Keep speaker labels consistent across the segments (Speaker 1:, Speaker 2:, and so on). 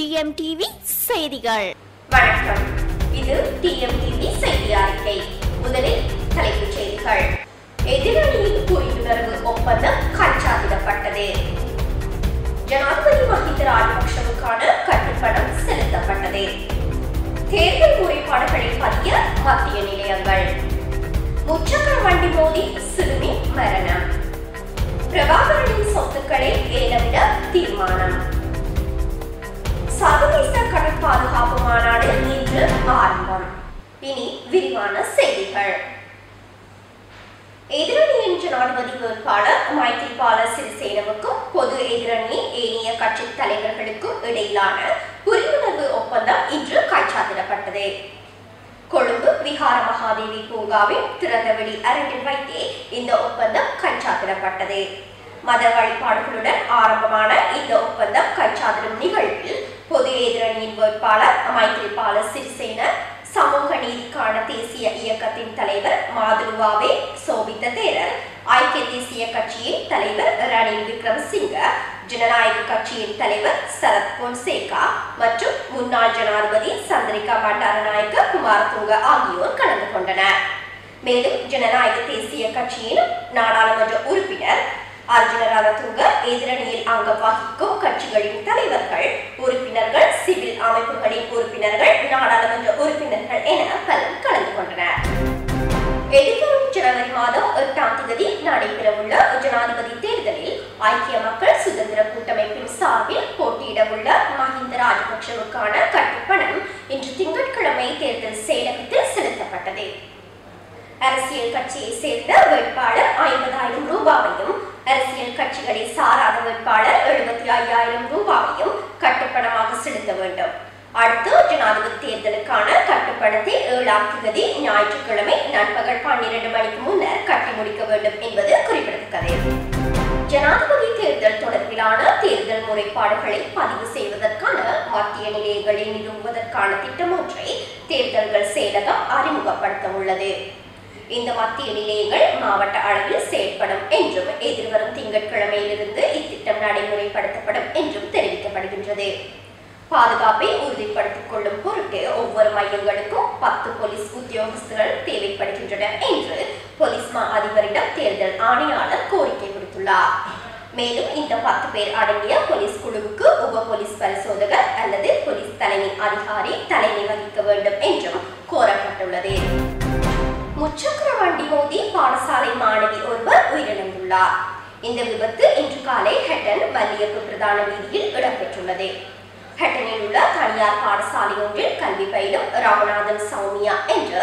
Speaker 1: டிஎம்டிவி செய்திகள்.
Speaker 2: வணக்கம். இது டிஎம்டிவி செய்தி அறிக்கை. முதலில் தலைப்புச் செய்திகள். எதிரணியின் புரிந்துணர்வு ஒப்பந்தம் கைச்சாத்திடப்பட்டது. ஜனாதிபதி மஹிந்த ராஜபக்ஷவுக்கான கட்டுப்பணம் செலுத்தப்பட்டது. தேர்தல் முறைப்பாடுகளை பதிய மத்திய நிலையங்கள். முச்சக்கர வண்டி மோதி சிறுமி மரணம். பிரபாகரனின் சொத்துக்களை ஏலமிட தீர்மானம். சர்வதேச கடல் பாதுகாப்பு மாநாடு இன்று ஆரம்பம். இனி விரிவான செய்திகள். எதிரணியின் ஜனாதிபதி வேட்பாளர் மைத்ரிபால சிறிசேனவுக்கும் பொது எதிரணியின் ஏனைய கட்சி தலைவர்களுக்கும் இடையிலான புரிந்துணர்வு ஒப்பந்தம் இன்று கைச்சாத்திடப்பட்டது. கொழும்பு விஹார மகாதேவி பூங்காவின் திறந்தவெளி அரங்கில் வைத்தே இந்த ஒப்பந்தம் கைச்சாத்திடப்பட்டது. மத வழிபாடுகளுடன் ஆரம்பமான இந்த ஒப்பந்தம் கைச்சாத்திடும் நிகழ்வில் பொது எதிரணியின் வேட்பாளர் மைத்ரிபால சிறிசேன, சமூக நீதிக்கான தேசிய இயக்கத்தின் தலைவர் மாதுருவாவே சோபித்த தேரர், ஐக்கிய தேசிய கட்சியின் தலைவர் ரணில் விக்ரமசிங்க, ஜனநாயக கட்சியின் தலைவர் சரத் பொன்சேகா மற்றும் முன்னாள் ஜனாதிபதி சந்திரிகா பண்டாரநாயக்க குமாரதுங்க ஆகியோர் கலந்து கொண்டனர். மேலும் ஜனநாயக தேசிய கட்சியின் நாடாளுமன்ற உறுப்பினர் அர்ஜுன ரணதுங்க, எதிரணியில் அங்கம் வகிக்கும் கட்சிகளின் தலைவர்கள், உறுப்பினர்கள், சிவில் அமைப்புகளின் உறுப்பினர்கள், நாடாளுமன்ற உறுப்பினர்கள் என பலர் கலந்து கொண்டனர். எதிர்வரும் ஜனவரி மாதம் 8ஆம் தேதி நடைபெறவுள்ள ஜனாதிபதி தேர்தலில் ஐக்கிய மக்கள் சுதந்திர கூட்டமைப்பின் சார்பில் போட்டியிடவுள்ள மஹிந்த ராஜபக்ஷவுக்கான கட்டுப்பணம் இன்று திங்கட்கிழமை தேர்தல் செயலகத்தில் செலுத்தப்பட்டது. அரசியல் கட்சியை சேர்ந்த வேட்பாளர் 50,000 ரூபாவையும், அரசியல் கட்சிகளை சாராத வேட்பாளர் 75,000 ரூபாவையும் கட்டுப்பணமாக செலுத்த வேண்டும். அடுத்து ஜனாதிபதி தேர்தலுக்கான கட்டுப்பணத்தை 7ஆம் தேதி ஞாயிற்றுக்கிழமை நண்பகல் 12 மணிக்கு முன்னர் கட்டி முடிக்க வேண்டும் என்பது குறிப்பிடத்தக்கது. ஜனாதிபதி தேர்தல் தொடர்பிலான தேர்தல் முறைப்பாடுகளை பதிவு செய்வதற்கான மத்திய நிலையங்களை நிறுவுவதற்கான திட்டம் ஒன்றை தேர்தல்கள் செயலகம் அறிமுகப்படுத்த உள்ளது. இந்த மத்திய நிலையங்கள் மாவட்ட அளவில் செயல்படும் என்றும் எதிர்வரும் திங்கட்கிழமையிலிருந்து இத்திட்டம் நடைமுறைப்படுத்தப்படும் என்றும் தெரிவிக்கப்படுகின்றது. பாதுகாப்பை உறுதிப்படுத்திக் கொள்ளும் பொருட்டு ஒவ்வொரு மையங்களுக்கும் 10 போலீஸ் உத்தியோகஸ்தர்கள் தேவைப்படுகின்றனர் என்று போலீஸ் மா அதிபரிடம் தேர்தல் ஆணையாளர் கோரிக்கை விடுத்துள்ளார். மேலும் இந்த 10 பேர் அடங்கிய போலீஸ் குழுவுக்கு உப போலீஸ் பரிசோதகர் அல்லது போலீஸ் தலைமை அதிகாரி தலைமை வகிக்க வேண்டும் என்றும் கோரப்பட்டுள்ளது. முச்சக்கர வண்டி மோதி பாடசாலை மாணவி ஒருவர் உயிரிழந்துள்ளார். இந்த விபத்து இன்று காலை ஹட்டன் மல்லியப்பு பிரதான வீதியில் இடம்பெற்றுள்ளது. ஹட்டனில் உள்ள தனியார் பாடசாலை ஒன்றில் கல்வி பயிலும் ராமநாதன் சௌமியா என்ற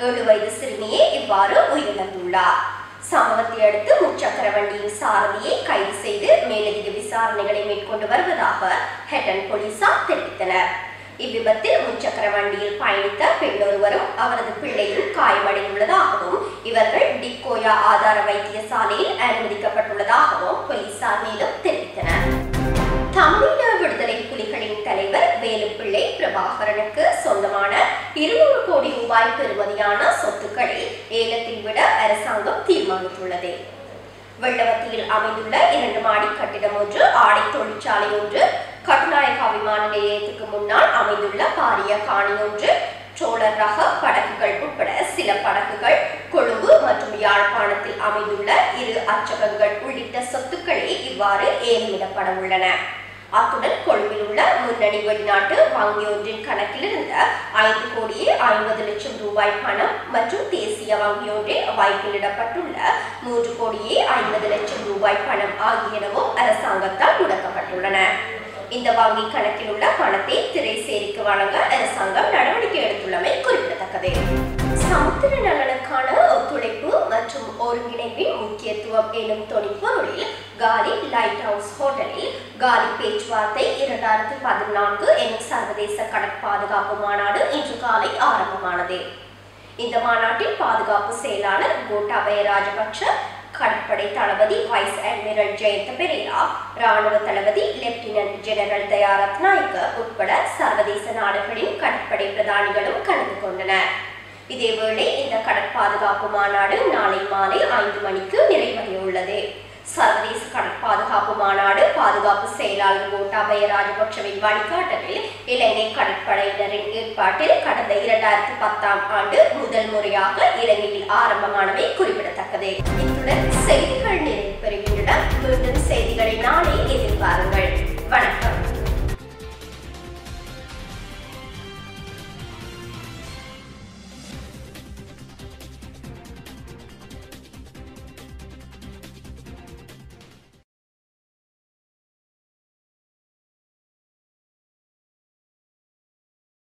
Speaker 2: 7 வயது சிறுமியே இவ்வாறு உயிரிழந்துள்ளார். சம்பவத்தை அடுத்து முச்சக்கர வண்டியின் சாரதியை கைது செய்து மேலதிக விசாரணைகளை மேற்கொண்டு வருவதாக ஹட்டன் போலீசார் தெரிவித்தனர். இவ்விபத்தில் முச்சக்கர வண்டியில் பயணித்த பெண்ணொருவரும் அவரது பிள்ளையும் காயமடைந்துள்ளதாகவும் இவர்கள் டிக்கோயா ஆதார வைத்தியசாலையில் அனுமதிக்கப்பட்டுள்ளதாகவும் போலீசார் மேலும் தெரிவித்தனர். தமிழீழ விடுதலை புலிகளின் தலைவர் வேலுப்பிள்ளை பிரபாகரனுக்கு சொந்தமான 200 கோடி ரூபாய் பெறுமதியான சொத்துக்களை ஏலத்தில் விட அரசாங்கம் தீர்மானித்துள்ளது. வெள்ளவத்தியில் அமைந்துள்ள 2 மாடி கட்டிடம் ஒன்று, ஆடை தொழிற்சாலை ஒன்று, கட்டுநாயக்கா விமான நிலையத்துக்கு முன்னால் அமைந்துள்ள பாரிய காணி ஒன்று, சோழர் ரக படகுகள் உட்பட சில படகுகள், கொழும்பு மற்றும் யாழ்ப்பாணத்தில் அமைந்துள்ள 2 அச்சகங்கள் உள்ளிட்ட சொத்துக்களே இவ்வாறு ஏலமிடப்பட உள்ளன. அத்துடன் கொழும்பில் உள்ள முன்னணி வெளிநாட்டு வங்கி ஒன்றின் கணக்கில் இருந்த 5 கோடியே 50 லட்சம் ரூபாய் பணம் மற்றும் தேசிய வங்கி ஒன்றில் வைப்பிலிடப்பட்டுள்ள 3 கோடியே 50 லட்சம் ரூபாய் பணம் ஆகியனவும் அரசாங்கத்தால் முடக்கப்பட்டுள்ளன. இந்த வங்கி கணக்கில் உள்ள பணத்தை திரைசேரிக்கு வழங்க அரசாங்கம் நடவடிக்கை எடுத்துள்ளமை குறிப்பிடத்தக்கது. சமுத்திர நலனுக்கான ஒத்துழைப்பு மற்றும் ஒருங்கிணைப்பின் முக்கியத்துவம் எனும் தொனிப்பொருளில் காலி லைட் ஹவுஸ் ஹோட்டலில் காலி பேச்சுவார்த்தை 2014 எனும் சர்வதேச கடற்பாதுகாப்பு மாநாடு இன்று காலை ஆரம்பமானது. இந்த மாநாட்டில் பாதுகாப்பு செயலாளர் கோட்டாபய ராஜபக்ஷ, கடற்படை தளபதி வைஸ் அட்மிரல் ஜெயந்த பெரேரா, ராணுவ தளபதி லெப்டினன்ட் ஜெனரல் தயாரத் நாயக்க உட்பட சர்வதேச நாடுகளின் கடற்படை பிரதானிகளும் கலந்து கொண்டனர். இதேவேளை இந்த கடற்பாதுகாப்பு மாநாடு நாளை மாலை 5 மணிக்கு நிறைவடைய உள்ளது. சர்வதேச கடல் பாதுகாப்பு மாநாடு பாதுகாப்பு செயலாளர் கோட்டாபய ராஜபக்ஷவின் வழிகாட்டலில் இலங்கை கடற்படையினரின் ஏற்பாட்டில் கடந்த 2010ஆம் ஆண்டு முதல் முறையாக இலங்கையில் ஆரம்பமானவை குறிப்பிடத்தக்கது. இத்துடன் செய்திகள் நிறைவு பெறுகின்றன. மீண்டும்